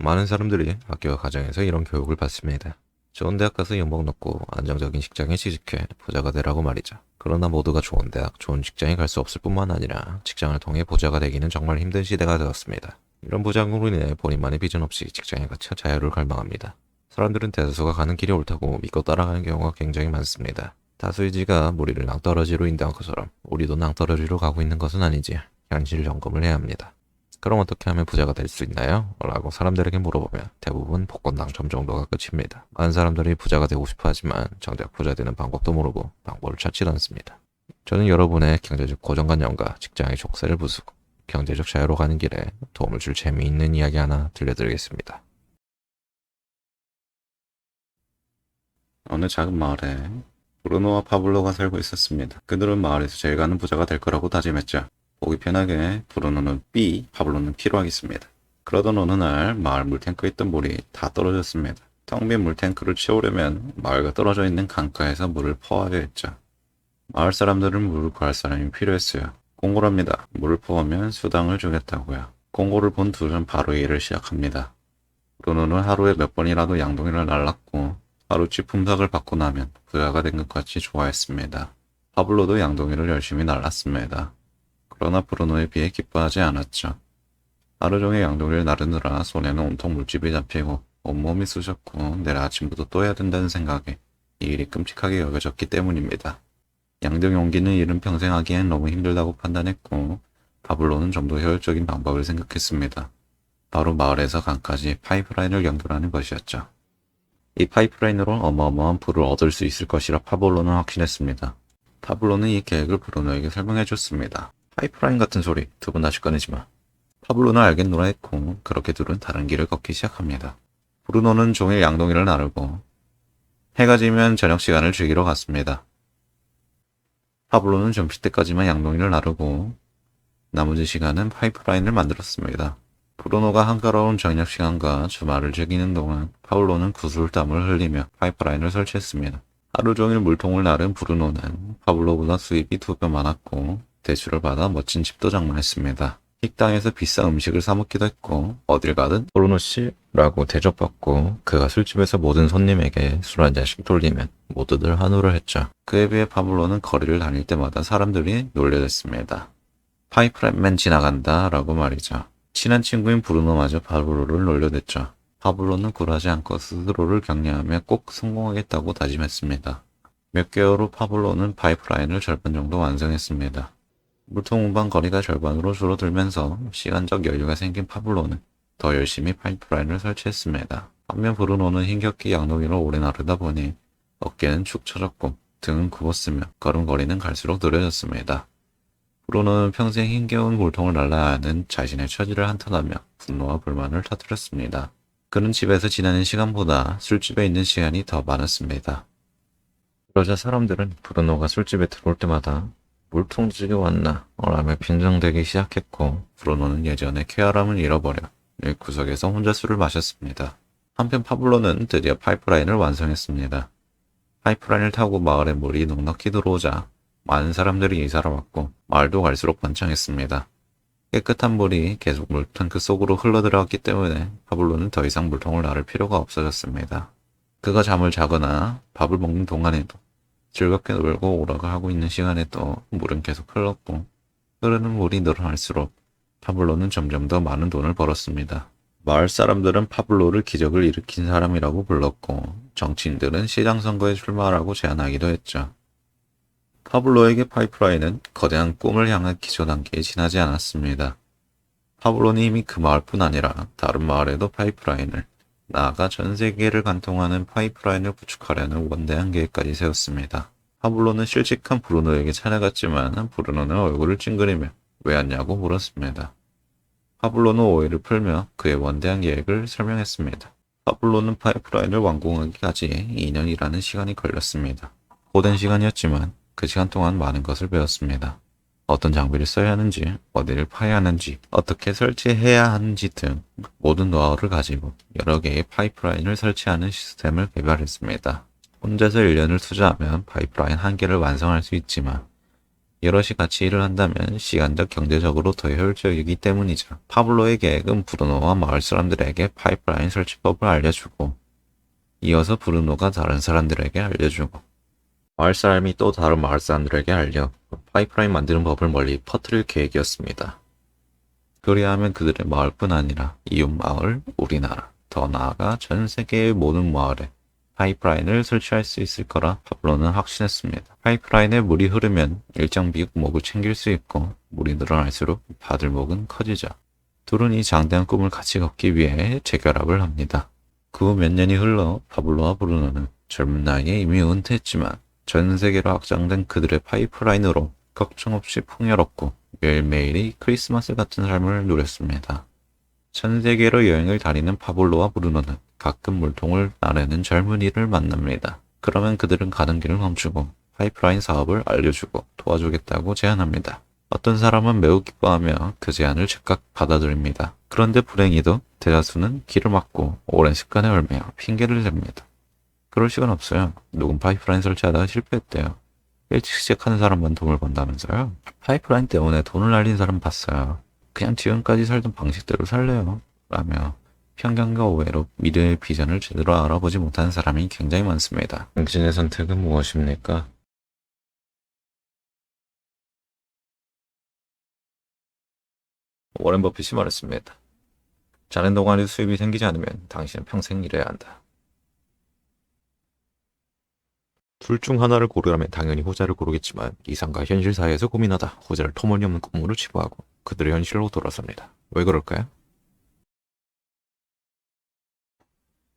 많은 사람들이 학교와 가정에서 이런 교육을 받습니다. 좋은 대학 가서 연봉 높고 안정적인 직장에 취직해 부자가 되라고 말이죠. 그러나 모두가 좋은 대학, 좋은 직장에 갈 수 없을 뿐만 아니라 직장을 통해 부자가 되기는 정말 힘든 시대가 되었습니다. 이런 부작용으로 인해 본인만의 비전 없이 직장에 갇혀 자유를 갈망합니다. 사람들은 대다수가 가는 길이 옳다고 믿고 따라가는 경우가 굉장히 많습니다. 다수의지가 무리를 낭떠러지로 인도한 것처럼 우리도 낭떠러지로 가고 있는 것은 아닌지 현실 점검을 해야 합니다. 그럼 어떻게 하면 부자가 될 수 있나요? 라고 사람들에게 물어보면 대부분 복권 당첨 정도가 끝입니다. 많은 사람들이 부자가 되고 싶어 하지만 정작 부자 되는 방법도 모르고 방법을 찾지 않습니다. 저는 여러분의 경제적 고정관념과 직장의 족쇄를 부수고 경제적 자유로 가는 길에 도움을 줄 재미있는 이야기 하나 들려드리겠습니다. 어느 작은 마을에 브루노와 파블로가 살고 있었습니다. 그들은 마을에서 제일 가는 부자가 될 거라고 다짐했죠. 보기 편하게 브루노는 B, 파블로는 P로 하겠습니다. 그러던 어느 날 마을 물탱크에 있던 물이 다 떨어졌습니다. 텅 빈 물탱크를 채우려면 마을과 떨어져 있는 강가에서 물을 퍼와야 했죠. 마을 사람들은 물을 구할 사람이 필요했어요. 공고를 합니다. 물을 퍼오면 수당을 주겠다고요. 공고를 본 둘은 바로 일을 시작합니다. 브루노는 하루에 몇 번이라도 양동이를 날랐고 하루치 품삯을 받고 나면 부자가 된 것 같이 좋아했습니다. 파블로도 양동이를 열심히 날랐습니다. 그러나 브루노에 비해 기뻐하지 않았죠. 하루 종일 양동이를 나르느라 손에는 온통 물집이 잡히고 온몸이 쑤셨고 내일 아침부터 또 해야 된다는 생각에 이 일이 끔찍하게 여겨졌기 때문입니다. 양동이 옮기는 일은 평생 하기엔 너무 힘들다고 판단했고 파블로는 좀 더 효율적인 방법을 생각했습니다. 바로 마을에서 강까지 파이프라인을 연결하는 것이었죠. 이 파이프라인으로 어마어마한 불을 얻을 수 있을 것이라 파블로는 확신했습니다. 파블로는 이 계획을 브루노에게 설명해 줬습니다. 파이프라인 같은 소리 두 번 다시 꺼내지 마. 파블로는 알겠노라 했고 그렇게 둘은 다른 길을 걷기 시작합니다. 브루노는 종일 양동이를 나르고 해가 지면 저녁 시간을 즐기러 갔습니다. 파블로는 점심때까지만 양동이를 나르고 나머지 시간은 파이프라인을 만들었습니다. 브루노가 한가로운 저녁 시간과 주말을 즐기는 동안 파블로는 구슬땀을 흘리며 파이프라인을 설치했습니다. 하루 종일 물통을 나른 브루노는 파블로보다 수입이 2배 많았고 대출을 받아 멋진 집도 장만했습니다. 식당에서 비싼 음식을 사 먹기도 했고 어딜 가든 브루노 씨라고 대접받고 그가 술집에서 모든 손님에게 술 한 잔씩 돌리면 모두들 한우를 했죠. 그에 비해 파블로는 거리를 다닐 때마다 사람들이 놀려댔습니다. 파이프라인맨 지나간다 라고 말이죠. 친한 친구인 브루노마저 파블로를 놀려댔죠. 파블로는 굴하지 않고 스스로를 격려하며 꼭 성공하겠다고 다짐했습니다. 몇 개월 후 파블로는 파이프라인을 절반 정도 완성했습니다. 물통 운반 거리가 절반으로 줄어들면서 시간적 여유가 생긴 파블로는 더 열심히 파이프라인을 설치했습니다. 반면 브루노는 힘겹게 양동이를 오래 나르다 보니 어깨는 축 처졌고 등은 굽었으며 걸음걸이는 갈수록 느려졌습니다. 브루노는 평생 힘겨운 물통을 날라야 하는 자신의 처지를 한탄하며 분노와 불만을 터뜨렸습니다. 그는 집에서 지내는 시간보다 술집에 있는 시간이 더 많았습니다. 그러자 사람들은 브루노가 술집에 들어올 때마다 물통지게 왔나 라며 빈정대기 시작했고 브루노는 예전의 쾌활함을 잃어버려 늘 구석에서 혼자 술을 마셨습니다. 한편 파블로는 드디어 파이프라인을 완성했습니다. 파이프라인을 타고 마을에 물이 넉넉히 들어오자 많은 사람들이 이사를 왔고 마을도 갈수록 번창했습니다. 깨끗한 물이 계속 물탱크 속으로 흘러들어갔기 때문에 파블로는 더 이상 물통을 나를 필요가 없어졌습니다. 그가 잠을 자거나 밥을 먹는 동안에도 즐겁게 놀고 오락을 하고 있는 시간에도 물은 계속 흘렀고 흐르는 물이 늘어날수록 파블로는 점점 더 많은 돈을 벌었습니다. 마을 사람들은 파블로를 기적을 일으킨 사람이라고 불렀고 정치인들은 시장 선거에 출마하라고 제안하기도 했죠. 파블로에게 파이프라인은 거대한 꿈을 향한 기초 단계에 지나지 않았습니다. 파블로는 이미 그 마을뿐 아니라 다른 마을에도 파이프라인을, 나아가 전 세계를 관통하는 파이프라인을 구축하려는 원대한 계획까지 세웠습니다. 파블로는 실직한 브루노에게 찾아갔지만 브루노는 얼굴을 찡그리며 왜 왔냐고 물었습니다. 파블로는 오해를 풀며 그의 원대한 계획을 설명했습니다. 파블로는 파이프라인을 완공하기까지 2년이라는 시간이 걸렸습니다. 고된 시간이었지만 그 시간 동안 많은 것을 배웠습니다. 어떤 장비를 써야 하는지, 어디를 파야 하는지, 어떻게 설치해야 하는지 등 모든 노하우를 가지고 여러 개의 파이프라인을 설치하는 시스템을 개발했습니다. 혼자서 1년을 투자하면 파이프라인 한 개를 완성할 수 있지만 여럿이 같이 일을 한다면 시간적 경제적으로 더 효율적이기 때문이죠. 파블로의 계획은 브루노와 마을 사람들에게 파이프라인 설치법을 알려주고 이어서 브루노가 다른 사람들에게 알려주고 마을 사람이 또 다른 마을 사람들에게 알려 파이프라인 만드는 법을 멀리 퍼뜨릴 계획이었습니다. 그리하면 그들의 마을뿐 아니라 이웃 마을, 우리나라, 더 나아가 전 세계의 모든 마을에 파이프라인을 설치할 수 있을 거라 파블로는 확신했습니다. 파이프라인에 물이 흐르면 일정 비육 목을 챙길 수 있고 물이 늘어날수록 받을 목은 커지죠. 둘은 이 장대한 꿈을 같이 걷기 위해 재결합을 합니다. 그 후 몇 년이 흘러 파블로와 브루노는 젊은 나이에 이미 은퇴했지만 전 세계로 확장된 그들의 파이프라인으로 걱정 없이 풍요롭고 매일매일이 크리스마스 같은 삶을 누렸습니다. 전 세계로 여행을 다니는 파블로와 브루노는 가끔 물통을 나르는 젊은이를 만납니다. 그러면 그들은 가는 길을 멈추고 파이프라인 사업을 알려주고 도와주겠다고 제안합니다. 어떤 사람은 매우 기뻐하며 그 제안을 즉각 받아들입니다. 그런데 불행히도 대다수는 길을 막고 오랜 습관에 얽매여 핑계를 댑니다. 그럴 시간 없어요. 누군 파이프라인 설치하다가 실패했대요. 일찍 시작하는 사람만 돈을 번다면서요? 파이프라인 때문에 돈을 날린 사람 봤어요. 그냥 지금까지 살던 방식대로 살래요. 라며 편견과 오해로 미래의 비전을 제대로 알아보지 못하는 사람이 굉장히 많습니다. 당신의 선택은 무엇입니까? 워렌 버핏이 말했습니다. 자네 동안에도 수입이 생기지 않으면 당신은 평생 일해야 한다. 둘 중 하나를 고르라면 당연히 후자를 고르겠지만 이상과 현실 사이에서 고민하다 후자를 터무니없는 꿈으로 치부하고 그들의 현실로 돌아섭니다. 왜 그럴까요?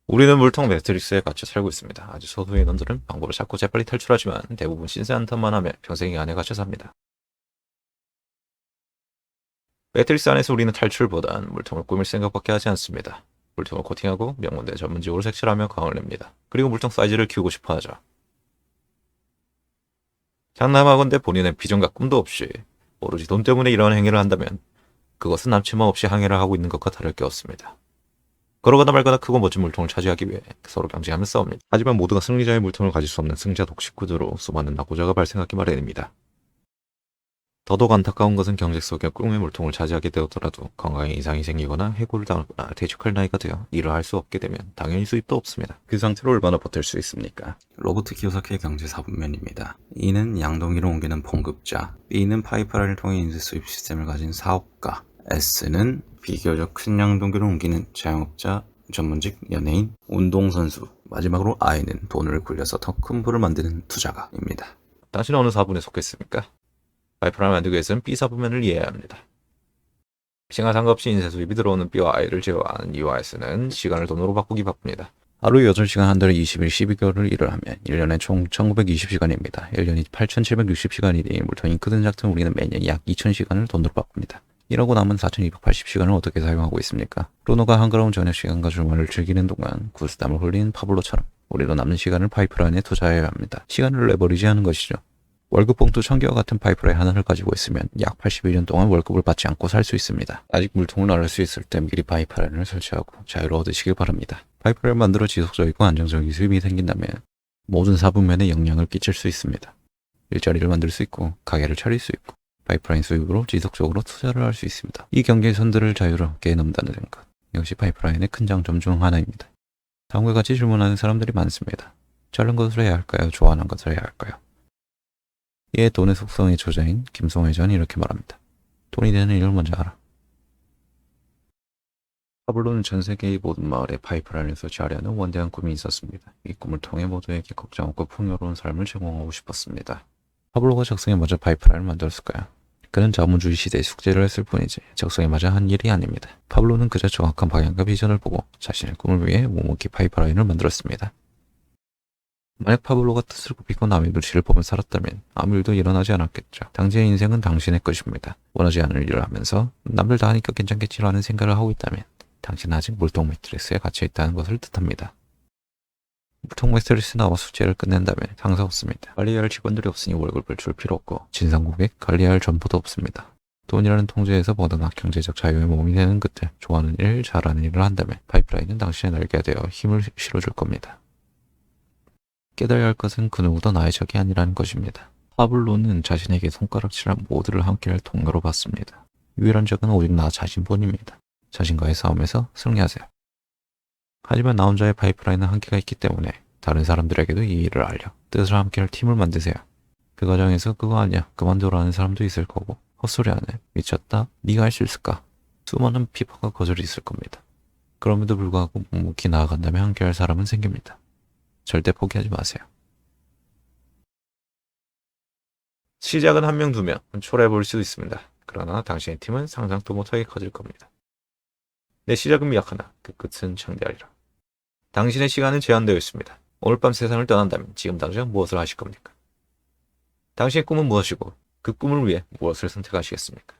우리는 물통 매트릭스에 갇혀 살고 있습니다. 아주 소수의 인원들은 방법을 찾고 재빨리 탈출하지만 대부분 신세 한탄만 하며 평생 이 안에 갇혀 삽니다. 매트릭스 안에서 우리는 탈출보단 물통을 꾸밀 생각밖에 하지 않습니다. 물통을 코팅하고 명문대 전문직으로 색칠하며 광을 냅니다. 그리고 물통 사이즈를 키우고 싶어 하죠. 장남하건대 본인의 비전과 꿈도 없이 오로지 돈 때문에 이러한 행위를 한다면 그것은 남침함 없이 항해를 하고 있는 것과 다를 게 없습니다. 걸어가다 말거나 크고 멋진 물통을 차지하기 위해 서로 경쟁하며 싸웁니다. 하지만 모두가 승리자의 물통을 가질 수 없는 승자 독식 구도로 수많은 낙오자가 발생하기 마련입니다. 더더욱 안타까운 것은 경쟁 속에 꿈의 물통을 차지하게 되었더라도 건강에 이상이 생기거나 해고를 당하거나 퇴직할 나이가 되어 일을 할 수 없게 되면 당연히 수입도 없습니다. 그 상태로 얼마나 버틸 수 있습니까? 로버트 키요사키의 경제 4분면입니다. E는 양동이로 옮기는 봉급자, B는 파이프라인을 통해 인쇄 수입 시스템을 가진 사업가, S는 비교적 큰 양동기를 옮기는 자영업자, 전문직, 연예인, 운동선수, 마지막으로 I는 돈을 굴려서 더 큰 부를 만드는 투자가입니다. 당신은 어느 4분에 속했습니까? 파이프라인을 만들기 위해서는 B4분면을 이해해야 합니다. 시간 상관없이 인쇄 수입이 들어오는 B와 I를 제어하는 E와 S는 시간을 돈으로 바꾸기 바쁩니다. 하루 8시간 한 달에 20일 12개월을 일을 하면 1년에 총 1920시간입니다. 1년이 8760시간이니 물통이 크든 작든 우리는 매년 약 2000시간을 돈으로 바꿉니다. 이러고 남은 4280시간을 어떻게 사용하고 있습니까? 브루노가 한가로운 저녁 시간과 주말을 즐기는 동안 구스땀을 흘리는 파블로처럼 우리도 남는 시간을 파이프라인에 투자해야 합니다. 시간을 내버리지 않은 것이죠. 월급 봉투 1000개와 같은 파이프라인 하나를 가지고 있으면 약 81년 동안 월급을 받지 않고 살 수 있습니다. 아직 물통을 나를 수 있을 때 미리 파이프라인을 설치하고 자유를 얻으시길 바랍니다. 파이프라인을 만들어 지속적이고 안정적인 수입이 생긴다면 모든 4분면에 영향을 끼칠 수 있습니다. 일자리를 만들 수 있고 가게를 차릴 수 있고 파이프라인 수입으로 지속적으로 투자를 할 수 있습니다. 이 경계의 선들을 자유롭게 넘다는 것 역시 파이프라인의 큰 장점 중 하나입니다. 다음과 같이 질문하는 사람들이 많습니다. 자른 것을 해야 할까요? 좋아하는 것을 해야 할까요? 이에 돈의 속성의 저자인 김성회 전이 이렇게 말합니다. 돈이 되는 일을 먼저 알아. 파블로는 전 세계의 모든 마을에 파이프라인을 설치하려는 원대한 꿈이 있었습니다. 이 꿈을 통해 모두에게 걱정 없고 풍요로운 삶을 제공하고 싶었습니다. 파블로가 적성에 맞아 파이프라인을 만들었을까요? 그는 자본주의 시대의 숙제를 했을 뿐이지 적성에 맞아 한 일이 아닙니다. 파블로는 그저 정확한 방향과 비전을 보고 자신의 꿈을 위해 묵묵히 파이프라인을 만들었습니다. 만약 파블로가 뜻을 굽히고 남의 눈치를 보며 살았다면 아무 일도 일어나지 않았겠죠. 당신의 인생은 당신의 것입니다. 원하지 않을 일을 하면서 남들 다 하니까 괜찮겠지라는 생각을 하고 있다면 당신은 아직 물통 매트리스에 갇혀 있다는 것을 뜻합니다. 물통 매트리스 나와 숙제를 끝낸다면 상사 없습니다. 관리할 직원들이 없으니 월급을 줄 필요 없고 진상 고객 관리할 전부도 없습니다. 돈이라는 통제에서 벗어나 경제적 자유의 몸이 되는 그때 좋아하는 일, 잘하는 일을 한다면 파이프라인은 당신의 날개가 되어 힘을 실어줄 겁니다. 깨달아야 할 것은 그 누구도 나의 적이 아니라는 것입니다. 파블로는 자신에게 손가락질한 모두를 함께할 동료로 봤습니다. 유일한 적은 오직 나 자신뿐입니다. 자신과의 싸움에서 승리하세요. 하지만 나 혼자의 파이프라인은 한계가 있기 때문에 다른 사람들에게도 이 일을 알려 뜻을 함께할 팀을 만드세요. 그 과정에서 그거 아니야 그만두라는 사람도 있을 거고 헛소리하네 미쳤다 네가 할 수 있을까 수많은 비판과 거절이 있을 겁니다. 그럼에도 불구하고 묵묵히 나아간다면 함께할 사람은 생깁니다. 절대 포기하지 마세요. 시작은 한 명, 두 명, 초라해 보일 수도 있습니다. 그러나 당신의 팀은 상상도 못하게 커질 겁니다. 내 시작은 미약하나 그 끝은 창대하리라. 당신의 시간은 제한되어 있습니다. 오늘 밤 세상을 떠난다면 지금 당장 무엇을 하실 겁니까? 당신의 꿈은 무엇이고 그 꿈을 위해 무엇을 선택하시겠습니까?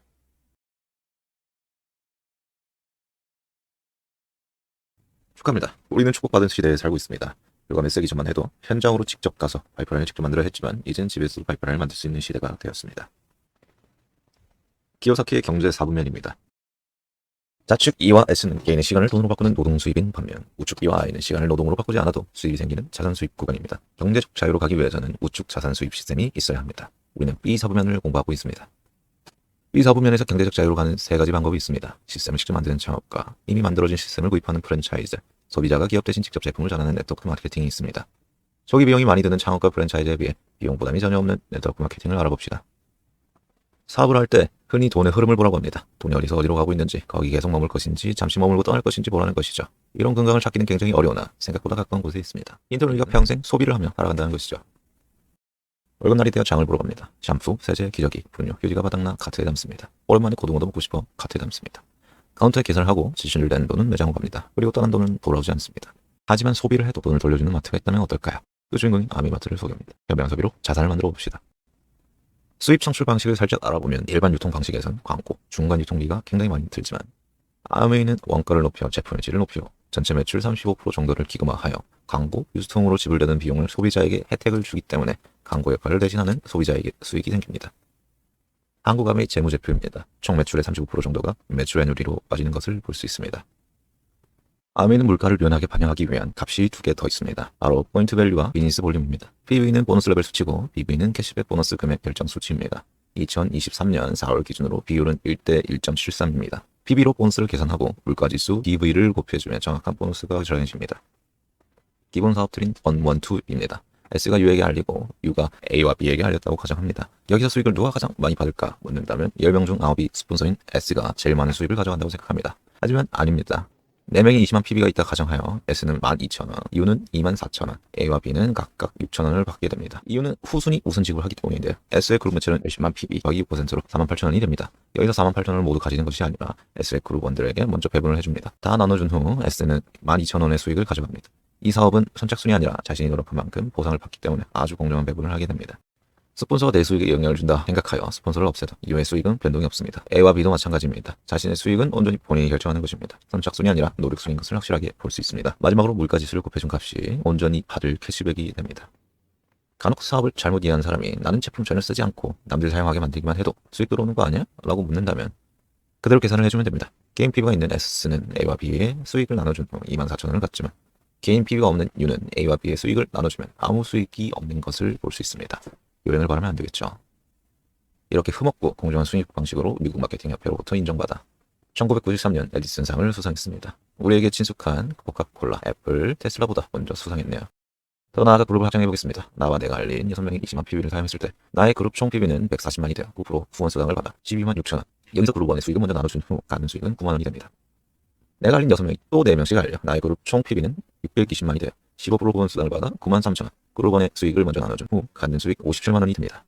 축하합니다. 우리는 축복받은 시대에 살고 있습니다. 불과 몇 세기 전만 해도 현장으로 직접 가서 파이프라인을 직접 만들어야 했지만 이젠 집에서도 파이프라인을 만들 수 있는 시대가 되었습니다. 기요사키의 경제 4분면입니다. 좌측 E와 S는 개인의 시간을 돈으로 바꾸는 노동 수입인 반면 우측 B와 I는 시간을 노동으로 바꾸지 않아도 수입이 생기는 자산 수입 구간입니다. 경제적 자유로 가기 위해서는 우측 자산 수입 시스템이 있어야 합니다. 우리는 B4분면을 공부하고 있습니다. B4분면에서 경제적 자유로 가는 세 가지 방법이 있습니다. 시스템을 직접 만드는 창업가, 이미 만들어진 시스템을 구입하는 프랜차이즈, 소비자가 기업 대신 직접 제품을 전하는 네트워크 마케팅이 있습니다. 초기 비용이 많이 드는 창업가 프랜차이즈에 비해 비용 부담이 전혀 없는 네트워크 마케팅을 알아봅시다. 사업을 할 때 흔히 돈의 흐름을 보라고 합니다. 돈이 어디서 어디로 가고 있는지, 거기 계속 머물 것인지, 잠시 머물고 떠날 것인지 보라는 것이죠. 이런 근강을 찾기는 굉장히 어려우나 생각보다 가까운 곳에 있습니다. 인터넷 우리가 평생 소비를 하며 살아간다는 것이죠. 월급날이 되어 장을 보러 갑니다. 샴푸, 세제, 기저귀, 분유, 휴지가 바닥나 카트에 담습니다. 오랜만에 고등어도 먹고 싶어 카트에 담습니다. 카운터에 계산을 하고 지출된 돈은 매장으로 갑니다. 그리고 떠난 돈은 돌아오지 않습니다. 하지만 소비를 해도 돈을 돌려주는 마트가 있다면 어떨까요? 그 주인공이 아미마트를 소개합니다. 현명한 소비로 자산을 만들어 봅시다. 수입 창출 방식을 살짝 알아보면 일반 유통 방식에선 광고, 중간 유통비가 굉장히 많이 들지만 아메이는 원가를 높여 제품의 질을 높이고 전체 매출 35% 정도를 기금화하여 광고, 유통으로 지불되는 비용을 소비자에게 혜택을 주기 때문에 광고 역할을 대신하는 소비자에게 수익이 생깁니다. 한국아메이 재무제표입니다. 총 매출의 35% 정도가 매출 애누리로 빠지는 것을 볼 수 있습니다. 아메이는 물가를 유연하게 반영하기 위한 값이 두 개 더 있습니다. 바로 포인트 밸류와 비즈니스 볼륨입니다. PV는 보너스 레벨 수치고 BV는 캐시백 보너스 금액 결정 수치입니다. 2023년 4월 기준으로 비율은 1대 1.73입니다. PV로 보너스를 계산하고 물가지수 DV를 곱해주면 정확한 보너스가 정해집니다. 기본 사업들인 1, 1, 2입니다. S가 U에게 알리고 U가 A와 B에게 알렸다고 가정합니다. 여기서 수익을 누가 가장 많이 받을까 묻는다면 10명 중 9이 스폰서인 S가 제일 많은 수익을 가져간다고 생각합니다. 하지만 아닙니다. 4명이 20만 PB가 있다 가정하여 S는 12,000원, U는 24,000원, A와 B는 각각 6,000원을 받게 됩니다. 이유는 후순위 우선 지급을 하기 때문인데요. S의 그룹 매출은 10만 PB 더하기 6%로 48,000원이 됩니다. 여기서 48,000원을 모두 가지는 것이 아니라 S의 그룹원들에게 먼저 배분을 해줍니다. 다 나눠준 후 S는 12,000원의 수익을 가져갑니다. 이 사업은 선착순이 아니라 자신이 노력한 만큼 보상을 받기 때문에 아주 공정한 배분을 하게 됩니다. 스폰서가 내 수익에 영향을 준다 생각하여 스폰서를 없애도 U의 수익은 변동이 없습니다. A와 B도 마찬가지입니다. 자신의 수익은 온전히 본인이 결정하는 것입니다. 선착순이 아니라 노력순인 것을 확실하게 볼 수 있습니다. 마지막으로 물가지수를 곱해준 값이 온전히 받을 캐시백이 됩니다. 간혹 사업을 잘못 이해한 사람이 나는 제품 전혀 쓰지 않고 남들 사용하게 만들기만 해도 수익 들어오는 거 아니야? 라고 묻는다면 그대로 계산을 해주면 됩니다. 개인 PB가 있는 S는 A와 B의 수익을 나눠준 후 24,000원을 갖지만 개인 PB가 없는 U는 A와 B의 수익을 나눠주면 아무 수익이 없는 것을 볼 수 있습니다. 요령을 바라면 안 되겠죠. 이렇게 흠없고 공정한 수익 방식으로 미국 마케팅 협회로부터 인정받아 1993년 에디슨상을 수상했습니다. 우리에게 친숙한 코카콜라, 애플, 테슬라보다 먼저 수상했네요. 더 나아가 그룹을 확장해보겠습니다. 나와 내가 알린 6명이 20만 PB를 사용했을 때 나의 그룹 총 PB는 140만이 되어 9% 후원 수당을 받아 12만 6천원. 여기서 그룹원의 수익을 먼저 나눠준 후 가는 수익은 9만원이 됩니다. 내가 알린 6명이 또 4명씩 알려 나의 그룹 총 PB는 620만이 되어 15% 후원 수당을 받아 9만 3천원. 그룹원의 수익을 먼저 나눠준 후 갖는 수익 57만원이 됩니다.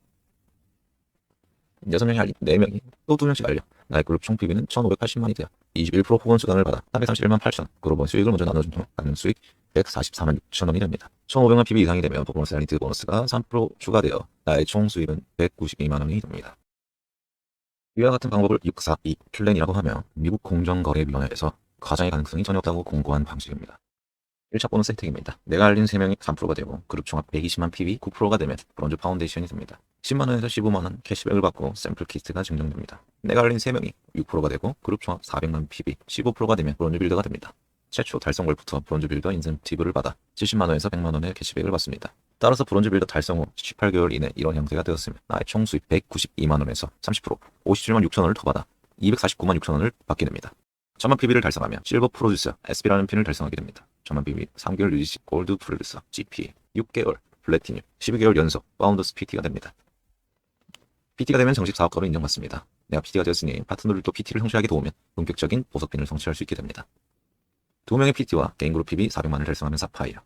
6명이 알린 4명이 또 2명씩 알려 나의 그룹 총 PB는 1580만이 되어 21% 후원 수당을 받아 431만 8천원. 그룹원 수익을 먼저 나눠준 후 갖는 수익 144만 6천원이 됩니다. 1500만 PB 이상이 되면 퍼포먼스 애널리티크 보너스가 3% 추가되어 나의 총 수익은 192만원이 됩니다. 이와 같은 방법을 642 플랜이라고 하며 미국 공정거래위원회에서 과장의 가능성이 전혀 없다고 공고한 방식입니다. 1차 보너스 혜택입니다. 내가 알린 3명이 3%가 되고 그룹 총합 120만 PB 9%가 되면 브론즈 파운데이션이 됩니다. 10만원에서 15만원 캐시백을 받고 샘플 키트가 증정됩니다. 내가 알린 3명이 6%가 되고 그룹 총합 400만 PB 15%가 되면 브론즈 빌더가 됩니다. 최초 달성 월부터 브론즈 빌더 인센티브를 받아 70만원에서 100만원의 캐시백을 받습니다. 따라서 브론즈 빌더 달성 후 18개월 이내 이런 형태가 되었으면 나의 총 수입 192만원에서 30% 57만 6천원을 더 받아 249만 6천원을 받게 됩니다. 1000만 PB를 달성하며 실버 프로듀서 SP라는 핀을 달성하게 됩니다. 1000만 PB 3개월 유지 시 골드 프로듀서 GP 6개월 플래티늄 12개월 연속 파운더스 PT가 됩니다. PT가 되면 정식 사업가로 인정받습니다. 내가 PT가 되었으니 파트너들도 PT를 성취하게 도우면 본격적인 보석핀을 성취할 수 있게 됩니다. 2명의 PT와 개인 그룹 PB 400만을 달성하면 사파이어,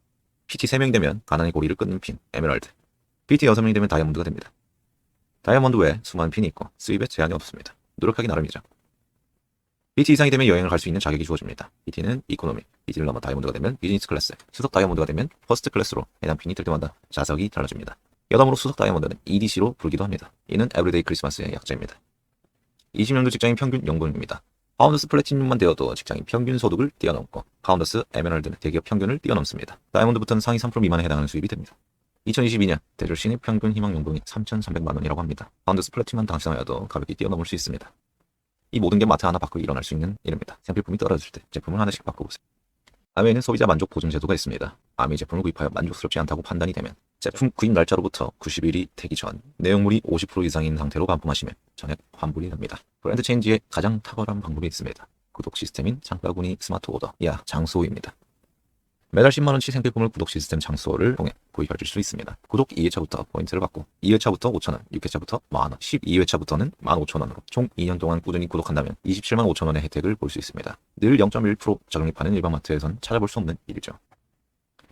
PT 3명이 되면 가난의 고리를 끊는 핀 에메랄드, PT 6명이 되면 다이아몬드가 됩니다. 다이아몬드 외에 수많은 핀이 있고 수입에 제한이 없습니다. 노력하기 나름이죠. PT 이상이 되면 여행을 갈 수 있는 자격이 주어집니다. PT는 이코노미, PT를 넘어 다이아몬드가 되면 비즈니스 클래스, 수석 다이아몬드가 되면 퍼스트 클래스로 해당 핀이 될 때마다 좌석이 달라집니다. 여담으로 수석 다이아몬드는 EDC로 부르기도 합니다. 이는 에브리데이 크리스마스의 약자입니다. 20년도 직장인 평균 연봉입니다. 파운더스 플래티늄만 되어도 직장인 평균 소득을 뛰어넘고 파운더스 에메랄드는 대기업 평균을 뛰어넘습니다. 다이아몬드부터는 상위 3% 미만에 해당하는 수입이 됩니다. 2022년 대졸 신입 평균 희망 연봉이 3,300만원이라고 합니다. 파운더스 플래티늄만 당첨하여도 가볍게 뛰어넘을 수 있습니다. 이 모든 게 마트 하나 밖으로 일어날 수 있는 일입니다. 생필품이 떨어질 때 제품을 하나씩 바꿔보세요. 아메이는 소비자 만족 보증 제도가 있습니다. 아메이 제품을 구입하여 만족스럽지 않다고 판단이 되면 제품 구입 날짜로부터 90일이 되기 전 내용물이 50% 이상인 상태로 반품하시면 전액 환불이 됩니다. 브랜드 체인지에 가장 탁월한 방법이 있습니다. 구독 시스템인 장바구니 스마트 오더, 장소호입니다. 매달 10만원치 생필품을 구독 시스템 장소호를 통해 구입하실 수 있습니다. 구독 2회차부터 포인트를 받고 2회차부터 5,000원, 6회차부터 만원, 12회차부터는 15,000원으로 총 2년 동안 꾸준히 구독한다면 27만 5천원의 혜택을 볼 수 있습니다. 늘 0.1% 적립하는 일반 마트에선 찾아볼 수 없는 일이죠.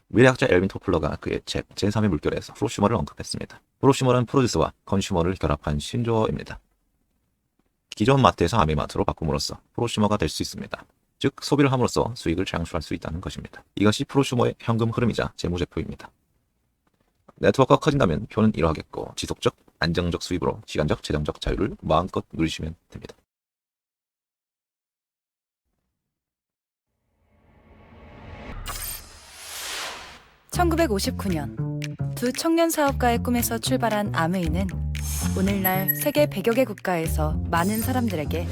미래학자 엘빈 토플러가 그의 책 제3의 물결에서 프로슈머를 언급했습니다. 프로슈머란 프로듀서와 컨슈머를 결합한 신조어입니다. 기존 마트에서 아메마트로 바꿈으로써 프로슈머가 될 수 있습니다. 즉 소비를 함으로써 수익을 창출할 수 있다는 것입니다. 이것이 프로슈머의 현금 흐름이자 재무제표입니다. 네트워크가 커진다면 표는 이러하겠고 지속적, 안정적 수입으로 시간적, 재정적 자유를 마음껏 누리시면 됩니다. (1959년) 두 청년 사업가의 꿈에서 출발한 아메이는 오늘날 세계 100여 개 국가에서 많은 사람들에게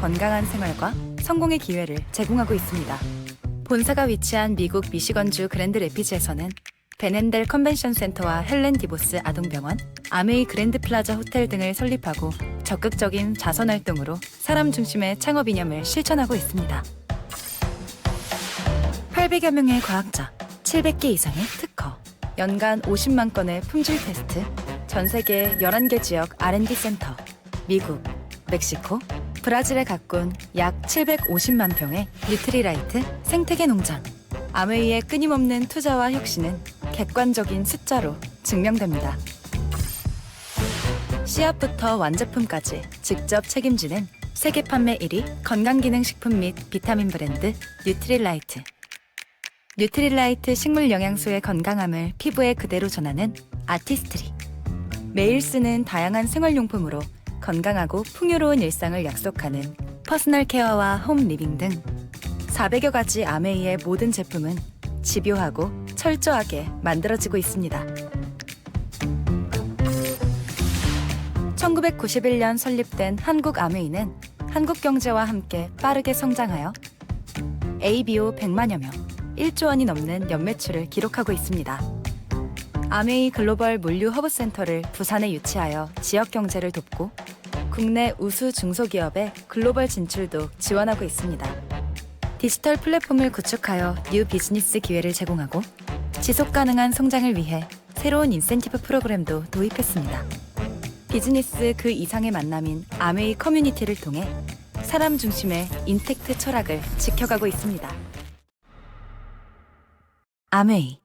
건강한 생활과 성공의 기회를 제공하고 있습니다. 본사가 위치한 미국 미시건주 그랜드 레피즈에서는 베넨델 컨벤션 센터와 헬렌 디보스 아동병원, 아메이 그랜드 플라자 호텔 등을 설립하고 적극적인 자선 활동으로 사람 중심의 창업 이념을 실천하고 있습니다. 800여 명의 과학자, 700개 이상의 특허, 연간 50만 건의 품질 테스트, 전 세계 11개 지역 R&D 센터, 미국, 멕시코, 브라질에 가꾼 약 750만 평의 뉴트리라이트 생태계 농장. 아메이의 끊임없는 투자와 혁신은 객관적인 숫자로 증명됩니다. 씨앗부터 완제품까지 직접 책임지는 세계 판매 1위 건강기능식품 및 비타민 브랜드 뉴트리라이트. 뉴트리라이트 식물 영양소의 건강함을 피부에 그대로 전하는 아티스트리. 매일 쓰는 다양한 생활용품으로 건강하고 풍요로운 일상을 약속하는 퍼스널 케어와 홈 리빙 등 400여 가지 아메이의 모든 제품은 집요하고 철저하게 만들어지고 있습니다. 1991년 설립된 한국 아메이는 한국 경제와 함께 빠르게 성장하여 ABO 100만여 명, 1조 원이 넘는 연매출을 기록하고 있습니다. 아메이 글로벌 물류 허브센터를 부산에 유치하여 지역 경제를 돕고 국내 우수 중소기업의 글로벌 진출도 지원하고 있습니다. 디지털 플랫폼을 구축하여 뉴 비즈니스 기회를 제공하고 지속 가능한 성장을 위해 새로운 인센티브 프로그램도 도입했습니다. 비즈니스 그 이상의 만남인 아메이 커뮤니티를 통해 사람 중심의 인텍트 철학을 지켜가고 있습니다. 아메이.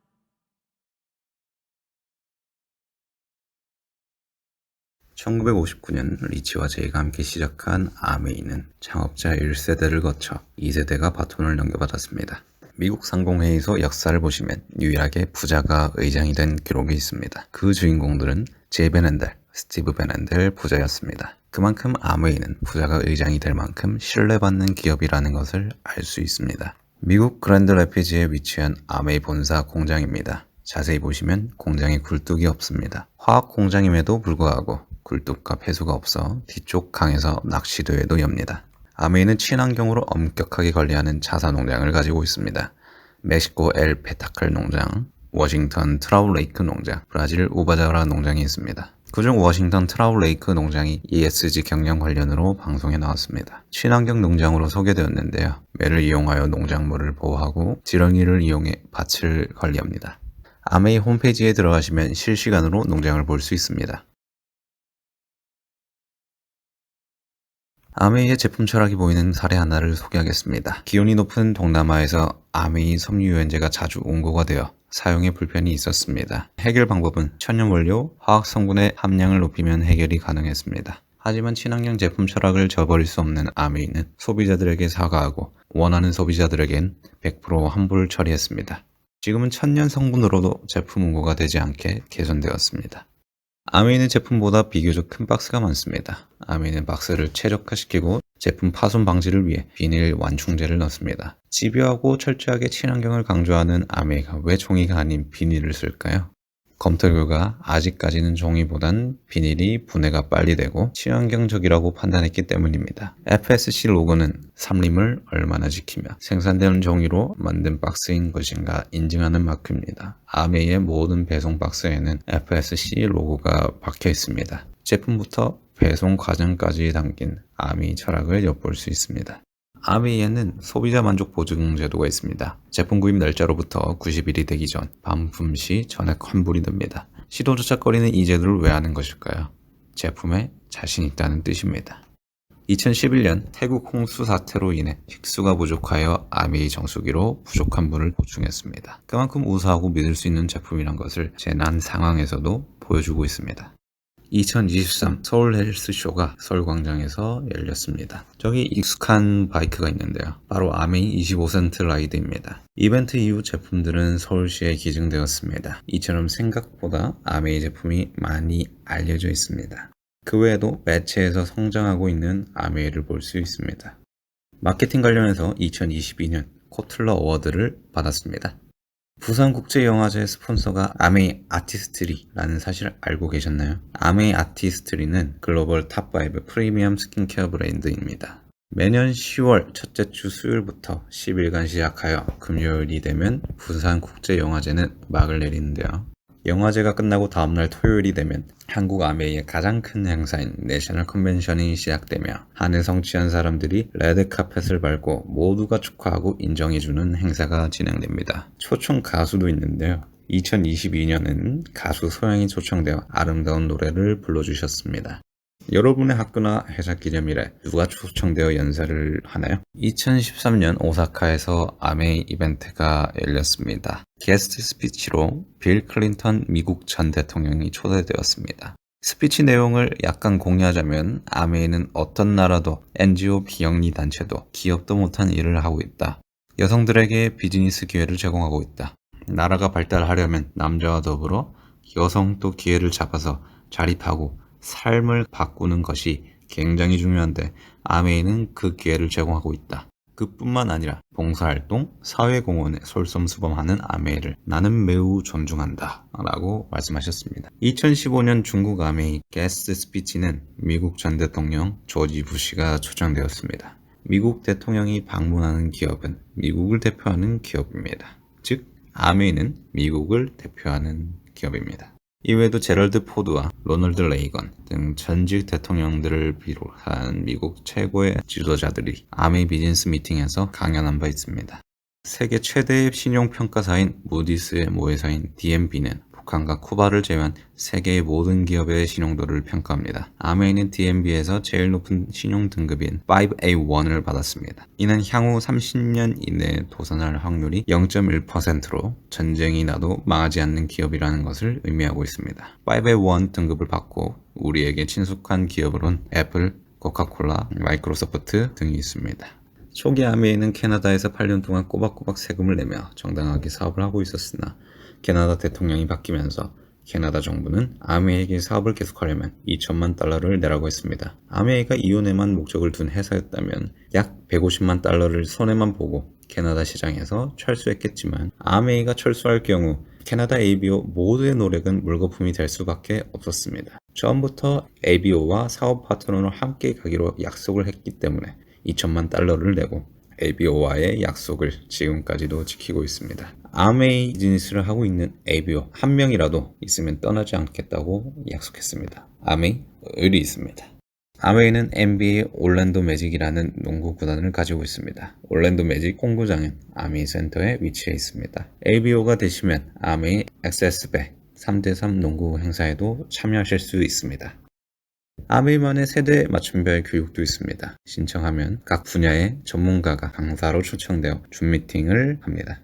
(1959년) 리치와 제이가 함께 시작한 아메이는 창업자 1세대를 거쳐 2세대가 바톤을 넘겨받았습니다. 미국 상공회의소 역사를 보시면 유일하게 부자가 의장이 된 기록이 있습니다. 그 주인공들은 제이 베넨델, 스티브 베넨델 부자였습니다. 그만큼 아메이는 부자가 의장이 될 만큼 신뢰받는 기업이라는 것을 알 수 있습니다. 미국 그랜드 레피즈에 위치한 아메이 본사 공장입니다. 자세히 보시면 공장에 굴뚝이 없습니다. 화학 공장임에도 불구하고 굴뚝과 폐수가 없어 뒤쪽 강에서 낚시대회도 엽니다. 아메이는 친환경으로 엄격하게 관리하는 자사 농장을 가지고 있습니다. 멕시코 엘 페타클 농장, 워싱턴 트라우레이크 농장, 브라질 우바자라 농장이 있습니다. 그중 워싱턴 트라우레이크 농장이 ESG 경영 관련으로 방송에 나왔습니다. 친환경 농장으로 소개되었는데요. 매를 이용하여 농작물을 보호하고 지렁이를 이용해 밭을 관리합니다. 아메이 홈페이지에 들어가시면 실시간으로 농장을 볼 수 있습니다. 아메이의 제품 철학이 보이는 사례 하나를 소개하겠습니다. 기온이 높은 동남아에서 아메이 섬유유연제가 자주 온고가 되어 사용에 불편이 있었습니다. 해결 방법은 천연 원료, 화학 성분의 함량을 높이면 해결이 가능했습니다. 하지만 친환경 제품 철학을 저버릴 수 없는 아메이는 소비자들에게 사과하고 원하는 소비자들에겐 100% 환불을 처리했습니다. 지금은 천연 성분으로도 제품 온고가 되지 않게 개선되었습니다. 아메이는 제품보다 비교적 큰 박스가 많습니다. 아메이는 박스를 최적화시키고 제품 파손 방지를 위해 비닐 완충제를 넣습니다. 집요하고 철저하게 친환경을 강조하는 아메이가 왜 종이가 아닌 비닐을 쓸까요? 검토 결과 아직까지는 종이보단 비닐이 분해가 빨리 되고 친환경적이라고 판단했기 때문입니다. FSC 로고는 삼림을 얼마나 지키며 생산되는 종이로 만든 박스인 것인가 인증하는 마크입니다. 아메이의 모든 배송 박스에는 FSC 로고가 박혀 있습니다. 제품부터 배송 과정까지 담긴 아메이 철학을 엿볼 수 있습니다. 아메이에는 소비자 만족 보증 제도가 있습니다. 제품 구입 날짜로부터 90일이 되기 전 반품 시 전액 환불이 됩니다. 시도조작거리는 이 제도를 왜 하는 것일까요? 제품에 자신 있다는 뜻입니다. 2011년 태국 홍수 사태로 인해 식수가 부족하여 아메이 정수기로 부족한 분을 보충했습니다. 그만큼 우수하고 믿을 수 있는 제품이란 것을 재난 상황에서도 보여주고 있습니다. 2023 서울 헬스쇼가 서울광장에서 열렸습니다. 저기 익숙한 바이크가 있는데요. 바로 아메이 25센트 라이드입니다. 이벤트 이후 제품들은 서울시에 기증되었습니다. 이처럼 생각보다 아메이 제품이 많이 알려져 있습니다. 그 외에도 매체에서 성장하고 있는 아메이를 볼 수 있습니다. 마케팅 관련해서 2022년 코틀러 어워드를 받았습니다. 부산국제영화제 스폰서가 아메이 아티스트리라는 사실을 알고 계셨나요? 아메이 아티스트리는 글로벌 탑5 프리미엄 스킨케어 브랜드입니다. 매년 10월 첫째 주 수요일부터 10일간 시작하여 금요일이 되면 부산국제영화제는 막을 내리는데요. 영화제가 끝나고 다음날 토요일이 되면 한국 아메이의 가장 큰 행사인 내셔널 컨벤션이 시작되며 한해 성취한 사람들이 레드카펫을 밟고 모두가 축하하고 인정해주는 행사가 진행됩니다. 초청 가수도 있는데요. 2022년은 가수 소양이 초청되어 아름다운 노래를 불러주셨습니다. 여러분의 학교나 회사 기념일에 누가 초청되어 연설을 하나요? 2013년 오사카에서 아메이 이벤트가 열렸습니다. 게스트 스피치로 빌 클린턴 미국 전 대통령이 초대되었습니다. 스피치 내용을 약간 공유하자면 아메이는 어떤 나라도 NGO 비영리 단체도 기업도 못한 일을 하고 있다. 여성들에게 비즈니스 기회를 제공하고 있다. 나라가 발달하려면 남자와 더불어 여성도 기회를 잡아서 자립하고 삶을 바꾸는 것이 굉장히 중요한데 아메이는 그 기회를 제공하고 있다. 그뿐만 아니라 봉사활동, 사회공헌에 솔선수범하는 아메이를 나는 매우 존중한다 라고 말씀하셨습니다. 2015년 중국 아메이 게스트 스피치는 미국 전 대통령 조지 부시가 초청되었습니다. 미국 대통령이 방문하는 기업은 미국을 대표하는 기업입니다. 즉 아메이는 미국을 대표하는 기업입니다. 이외에도 제럴드 포드와 로널드 레이건 등 전직 대통령들을 비롯한 미국 최고의 지도자들이 아메이 비즈니스 미팅에서 강연한 바 있습니다. 세계 최대의 신용평가사인 무디스의 모회사인 D&B는 북한과 쿠바를 제외한 세계의 모든 기업의 신용도를 평가합니다. 아메이는 D&B에서 제일 높은 신용 등급인 5A1을 받았습니다. 이는 향후 30년 이내에 도산할 확률이 0.1%로 전쟁이 나도 망하지 않는 기업이라는 것을 의미하고 있습니다. 5A1 등급을 받고 우리에게 친숙한 기업으론 애플, 코카콜라, 마이크로소프트 등이 있습니다. 초기 아메이는 캐나다에서 8년 동안 꼬박꼬박 세금을 내며 정당하게 사업을 하고 있었으나 캐나다 대통령이 바뀌면서 캐나다 정부는 아메이에게 사업을 계속하려면 2천만 달러를 내라고 했습니다. 아메이가 이윤에만 목적을 둔 회사였다면 약 150만 달러를 손해만 보고 캐나다 시장에서 철수했겠지만 아메이가 철수할 경우 캐나다 ABO 모두의 노력은 물거품이 될 수밖에 없었습니다. 처음부터 ABO와 사업 파트너로 함께 가기로 약속을 했기 때문에 2천만 달러를 내고 ABO와의 약속을 지금까지도 지키고 있습니다. 아메이 비즈니스를 하고 있는 ABO 한 명이라도 있으면 떠나지 않겠다고 약속했습니다. 아메이 의리 있습니다. 아메이는 NBA 올랜도 매직이라는 농구 구단을 가지고 있습니다. 올랜도 매직 홍구장은 아메이 센터에 위치해 있습니다. ABO가 되시면 아메이 XS배 3대3 농구 행사에도 참여하실 수 있습니다. 아메이만의 세대 맞춤별 교육도 있습니다. 신청하면 각 분야의 전문가가 강사로 초청되어 줌 미팅을 합니다.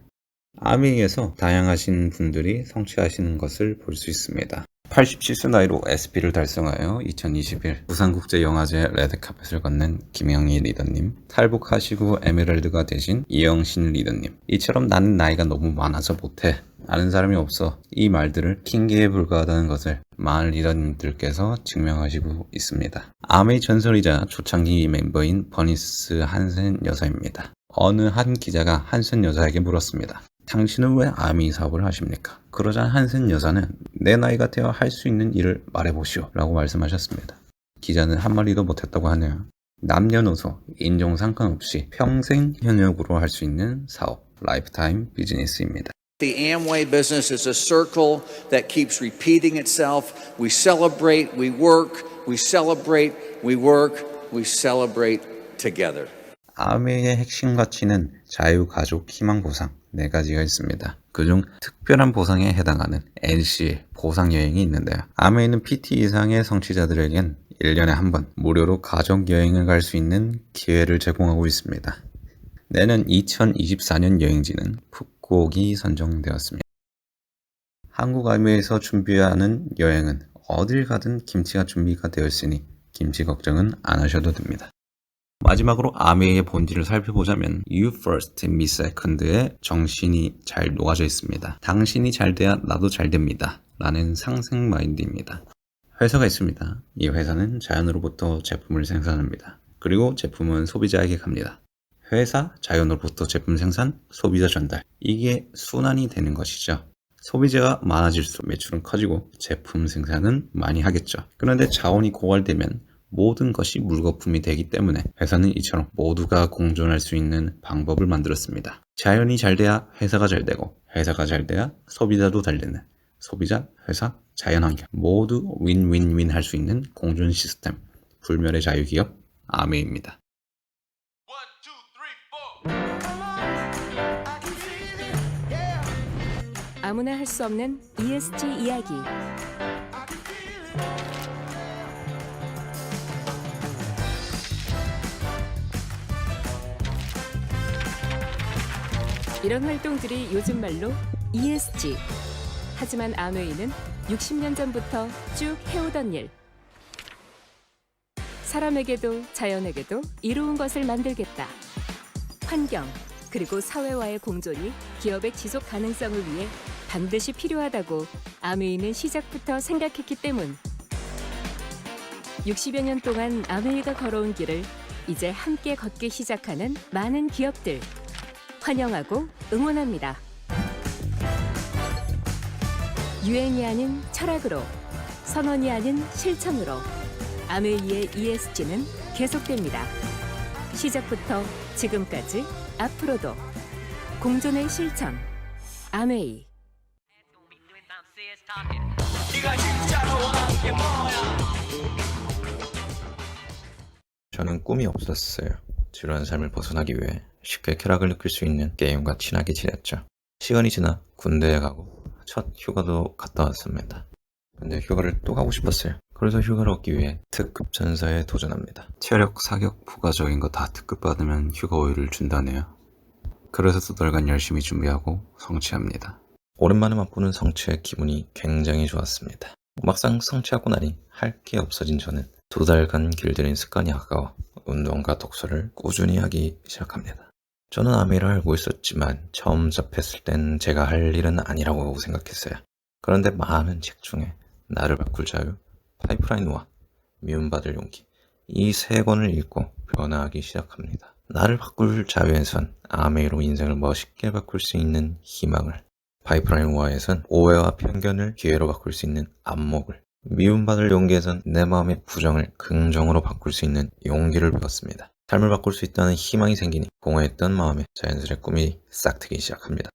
아메이에서 다양하신 분들이 성취하시는 것을 볼 수 있습니다. 87세 나이로 SP를 달성하여 2021 부산국제영화제 레드카펫을 건넨 김영희 리더님, 탈북하시고 에메랄드가 되신 이영신 리더님. 이처럼 나는 나이가 너무 많아서 못해, 아는 사람이 없어, 이 말들을 핑계에 불과하다는 것을 많은 리더님들께서 증명하시고 있습니다. 아메이 전설이자 초창기 멤버인 버니스 한센 여사입니다. 어느 한 기자가 한센 여사에게 물었습니다. 당신은 왜 아메이 사업을 하십니까? 그러자 한센 여사는 내 나이가 되어 할 수 있는 일을 말해보시오 라고 말씀하셨습니다. 기자는 한마디도 못했다고 하네요. 남녀노소, 인종 상관없이 평생 현역으로 할 수 있는 사업, 라이프타임 비즈니스입니다. The Amway business is a circle that keeps repeating itself. We celebrate, we work, we celebrate, we work, we celebrate together. 아메이의 핵심 가치는 자유, 가족, 희망, 보상 4가지가 있습니다. 그중 특별한 보상에 해당하는 NCL 보상 여행이 있는데요. 아메이는 PT 이상의 성취자들에겐 1년에 한 번 무료로 가족 여행을 갈 수 있는 기회를 제공하고 있습니다. 내년 2024년 여행지는 푸꾸옥이 선정되었습니다. 한국 아메이에서 준비하는 여행은 어딜 가든 김치가 준비가 되어 있으니 김치 걱정은 안 하셔도 됩니다. 마지막으로 아메이의 본질을 살펴보자면 You first, me second의 정신이 잘 녹아져 있습니다. 당신이 잘 돼야 나도 잘 됩니다 라는 상생 마인드입니다. 회사가 있습니다. 이 회사는 자연으로부터 제품을 생산합니다. 그리고 제품은 소비자에게 갑니다. 회사, 자연으로부터 제품 생산, 소비자 전달. 이게 순환이 되는 것이죠. 소비자가 많아질수록 매출은 커지고 제품 생산은 많이 하겠죠. 그런데 자원이 고갈되면 모든 것이 물거품이 되기 때문에 회사는 이처럼 모두가 공존할 수 있는 방법을 만들었습니다. 자연이 잘 돼야 회사가 잘 되고, 회사가 잘 돼야 소비자도 잘 되는, 소비자, 회사, 자연환경 모두 윈윈윈 할 수 있는 공존 시스템, 불멸의 자유기업 아메이입니다. 아무나 할 수 없는 ESG 이야기. 이런 활동들이 요즘 말로 ESG. 하지만 아메이는 60년 전부터 쭉 해오던 일. 사람에게도 자연에게도 이로운 것을 만들겠다. 환경, 그리고 사회와의 공존이 기업의 지속 가능성을 위해 반드시 필요하다고 아메이는 시작부터 생각했기 때문. 60여 년 동안 아메이가 걸어온 길을 이제 함께 걷기 시작하는 많은 기업들. 환영하고 응원합니다. 유행이 아닌 철학으로, 선언이 아닌 실천으로 아메이의 ESG는 계속됩니다. 시작부터 지금까지, 앞으로도 공존의 실천 아메이. 저는 꿈이 없었어요. 지루한 삶을 벗어나기 위해 쉽게 쾌락을 느낄 수 있는 게임과 친하게 지냈죠. 시간이 지나 군대에 가고 첫 휴가도 갔다 왔습니다. 근데 휴가를 또 가고 싶었어요. 그래서 휴가를 얻기 위해 특급 전사에 도전합니다. 체력, 사격, 부가적인 거 다 특급 받으면 휴가 5일을 준다네요. 그래서 2달간 열심히 준비하고 성취합니다. 오랜만에 맛보는 성취의 기분이 굉장히 좋았습니다. 막상 성취하고 나니 할 게 없어진 저는 2달간 길들인 습관이 아까워 운동과 독서를 꾸준히 하기 시작합니다. 저는 아메이를 알고 있었지만 처음 접했을 땐 제가 할 일은 아니라고 생각했어요. 그런데 많은 책 중에 나를 바꿀 자유, 파이프라인과 미움받을 용기, 이 3권을 읽고 변화하기 시작합니다. 나를 바꿀 자유에선 아메이로 인생을 멋있게 바꿀 수 있는 희망을, 파이프라인 우아에선 오해와 편견을 기회로 바꿀 수 있는 안목을, 미움받을 용기에선 내 마음의 부정을 긍정으로 바꿀 수 있는 용기를 배웠습니다. 삶을 바꿀 수 있다는 희망이 생기니 공허했던 마음에 자연스레 꿈이 싹트기 시작합니다.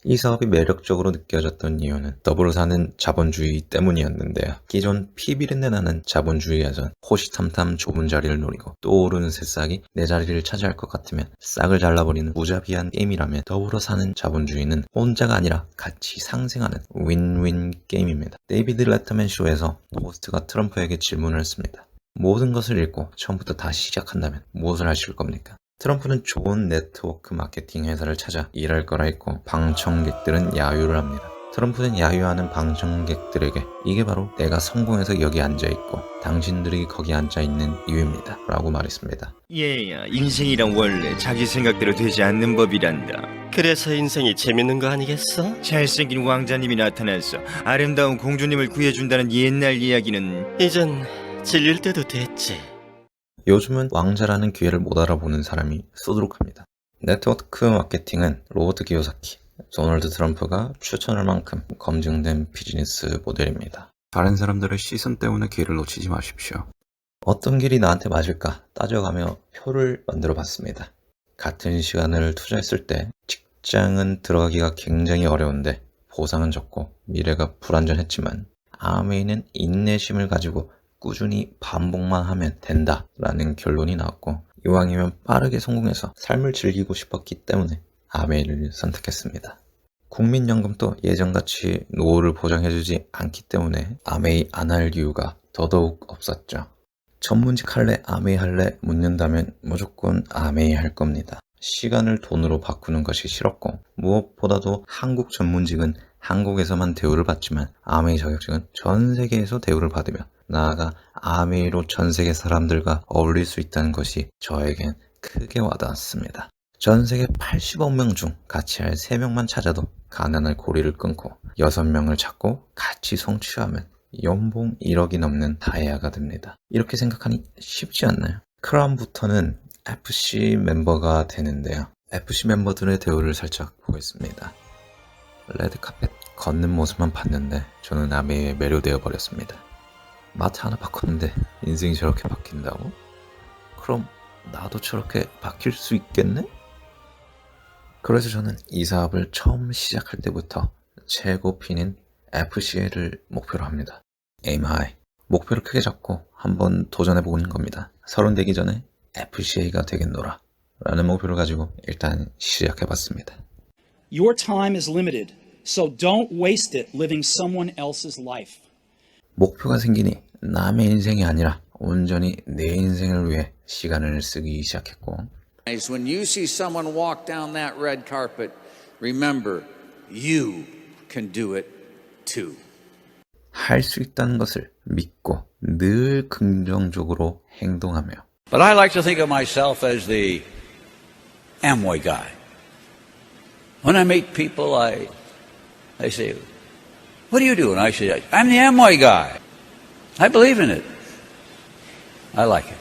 이 사업이 매력적으로 느껴졌던 이유는 더불어 사는 자본주의 때문이었는데요. 기존 피비린내 나는 자본주의에선 호시탐탐 좁은 자리를 노리고 떠오르는 새싹이 내 자리를 차지할 것 같으면 싹을 잘라버리는 무자비한 게임이라면 더불어 사는 자본주의는 혼자가 아니라 같이 상생하는 윈윈 게임입니다. 데이비드 레터맨 쇼에서 호스트가 트럼프에게 질문을 했습니다. 모든 것을 잃고 처음부터 다시 시작한다면 무엇을 하실 겁니까? 트럼프는 좋은 네트워크 마케팅 회사를 찾아 일할 거라 했고 방청객들은 야유를 합니다. 트럼프는 야유하는 방청객들에게 이게 바로 내가 성공해서 여기 앉아있고 당신들이 거기 앉아있는 이유입니다 라고 말했습니다. 얘야, 인생이란 원래 자기 생각대로 되지 않는 법이란다. 그래서 인생이 재밌는 거 아니겠어? 잘생긴 왕자님이 나타나서 아름다운 공주님을 구해준다는 옛날 이야기는 이젠 질릴 때도 됐지. 요즘은 왕자라는 기회를 못 알아보는 사람이 수두룩합니다. 네트워크 마케팅은 로버트 기요사키, 도널드 트럼프가 추천할 만큼 검증된 비즈니스 모델입니다. 다른 사람들의 시선 때문에 기회를 놓치지 마십시오. 어떤 길이 나한테 맞을까 따져가며 표를 만들어 봤습니다. 같은 시간을 투자했을 때 직장은 들어가기가 굉장히 어려운데 보상은 적고 미래가 불안전했지만 아메이는 인내심을 가지고 꾸준히 반복만 하면 된다라는 결론이 나왔고 이왕이면 빠르게 성공해서 삶을 즐기고 싶었기 때문에 아메이를 선택했습니다. 국민연금도 예전같이 노후를 보장해주지 않기 때문에 아메이 안 할 이유가 더더욱 없었죠. 전문직 할래 아메이 할래 묻는다면 무조건 아메이 할 겁니다. 시간을 돈으로 바꾸는 것이 싫었고 무엇보다도 한국 전문직은 한국에서만 대우를 받지만 아메이 자격증은 전 세계에서 대우를 받으며 나아가 아메이로 전 세계 사람들과 어울릴 수 있다는 것이 저에겐 크게 와닿았습니다. 전 세계 80억 명 중 같이 할 3명만 찾아도 가난할 고리를 끊고 6명을 찾고 같이 성취하면 연봉 1억이 넘는 다이아가 됩니다. 이렇게 생각하니 쉽지 않나요? 크라운부터는 FC 멤버가 되는데요. FC 멤버들의 대우를 살짝 보겠습니다. 레드카펫 걷는 모습만 봤는데 저는 아메이에 매료되어 버렸습니다. 마트 하나 바꿨는데 인생이 저렇게 바뀐다고? 그럼 나도 저렇게 바뀔 수 있겠네? 그래서 저는 이 사업을 처음 시작할 때부터 최고 핀인 FCA를 목표로 합니다. Aim high. 목표를 크게 잡고 한번 도전해보는 겁니다. 30 되기 전에 FCA가 되겠노라 라는 목표를 가지고 일단 시작해봤습니다. Your time is limited, so don't waste it living someone else's life. 목표가 생기니 남의 인생이 아니라 온전히 내 인생을 위해 시간을 쓰기 시작했고 When you see someone walk down that red carpet, remember, you can do it too. 할 수 있다는 것을 믿고 늘 긍정적으로 행동하며 But I like to think of myself as the Amway guy. When I meet people, I say, what do you do? And I say, I'm the Amway guy. I believe in it. I like it.